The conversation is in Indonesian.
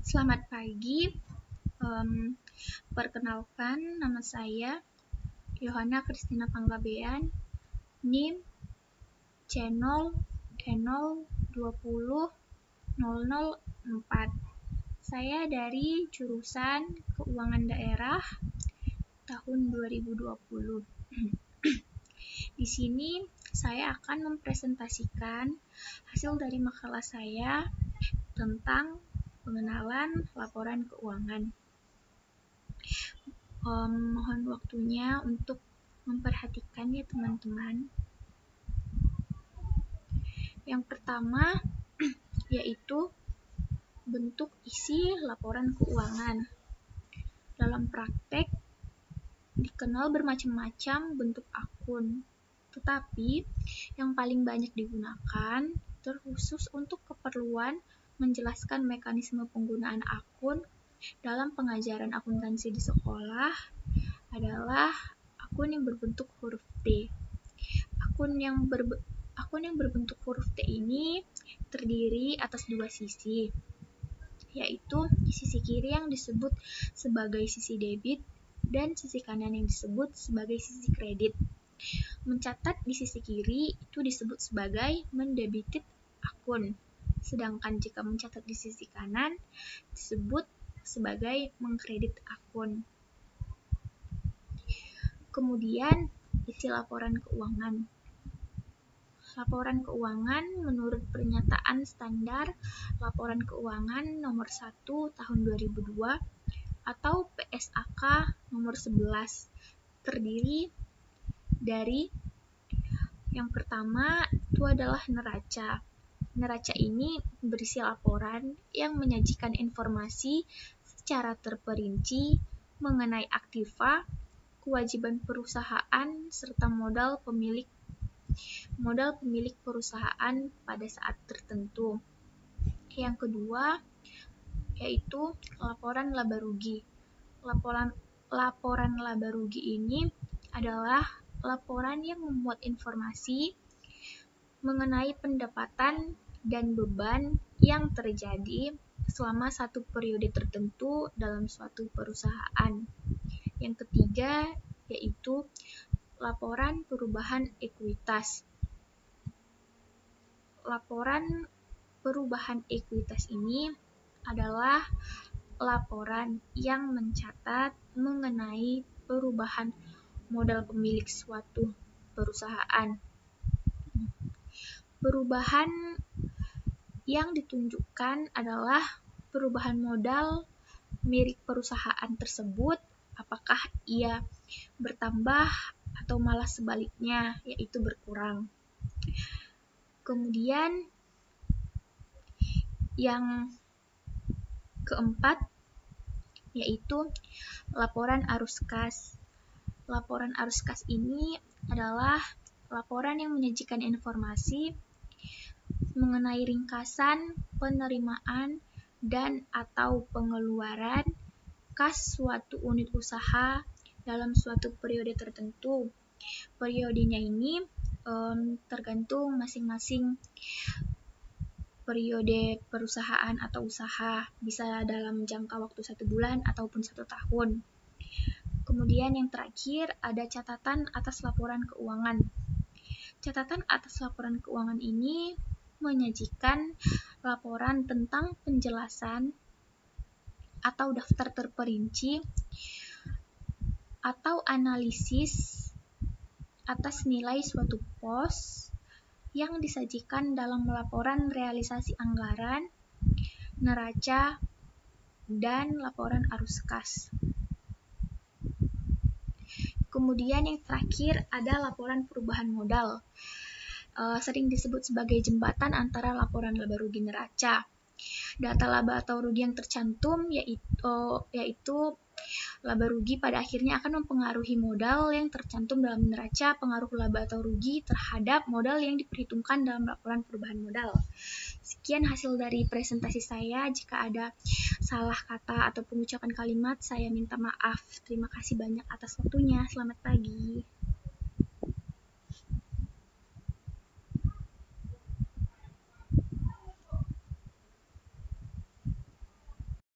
Selamat pagi. Perkenalkan, nama saya Yohana Kristina Panggabean, NIM C0E0200004. Saya dari jurusan Keuangan Daerah tahun 2020. Di sini saya akan mempresentasikan hasil dari makalah saya tentang pengenalan laporan keuangan. Mohon waktunya untuk memperhatikan ya teman-teman. Yang pertama yaitu bentuk isi laporan keuangan. Dalam praktek dikenal bermacam-macam bentuk akun, tetapi yang paling banyak digunakan terkhusus untuk keperluan menjelaskan mekanisme penggunaan akun dalam pengajaran akuntansi di sekolah adalah akun yang berbentuk huruf T. Akun yang berbentuk huruf T ini terdiri atas dua sisi, yaitu sisi kiri yang disebut sebagai sisi debit dan sisi kanan yang disebut sebagai sisi kredit. Mencatat di sisi kiri itu disebut sebagai mendebitit akun, sedangkan jika mencatat di sisi kanan disebut sebagai mengkredit akun. Kemudian isi laporan keuangan. Laporan keuangan menurut Pernyataan Standar Laporan Keuangan Nomor 1 Tahun 2002 atau PSAK Nomor 11 terdiri dari yang pertama itu adalah neraca. Neraca ini berisi laporan yang menyajikan informasi secara terperinci mengenai aktiva, kewajiban perusahaan, serta modal pemilik perusahaan pada saat tertentu. Yang kedua yaitu laporan laba rugi. Laporan laba rugi ini adalah laporan yang memuat informasi mengenai pendapatan dan beban yang terjadi selama satu periode tertentu dalam suatu perusahaan. Yang ketiga yaitu laporan perubahan ekuitas. Laporan perubahan ekuitas ini adalah laporan yang mencatat mengenai perubahan modal pemilik suatu perusahaan. Perubahan yang ditunjukkan adalah perubahan modal milik perusahaan tersebut, apakah ia bertambah atau malah sebaliknya, yaitu berkurang. Kemudian yang keempat yaitu laporan arus kas. Laporan arus kas ini adalah laporan yang menyajikan informasi mengenai ringkasan penerimaan dan atau pengeluaran kas suatu unit usaha dalam suatu periode tertentu. Periodenya ini tergantung masing-masing periode perusahaan atau usaha, bisa dalam jangka waktu 1 bulan ataupun 1 tahun. Kemudian yang terakhir ada catatan atas laporan keuangan. Catatan atas laporan keuangan ini menyajikan laporan tentang penjelasan atau daftar terperinci atau analisis atas nilai suatu pos yang disajikan dalam laporan realisasi anggaran, neraca, dan laporan arus kas. Kemudian yang terakhir ada laporan perubahan modal. Sering disebut sebagai jembatan antara laporan laba rugi neraca. Data laba atau rugi yang tercantum yaitu laba rugi pada akhirnya akan mempengaruhi modal yang tercantum dalam neraca pengaruh laba atau rugi terhadap modal yang diperhitungkan dalam laporan perubahan modal. Sekian hasil dari presentasi saya. Jika ada salah kata atau pengucapan kalimat, saya minta maaf. Terima kasih banyak atas waktunya. Selamat pagi.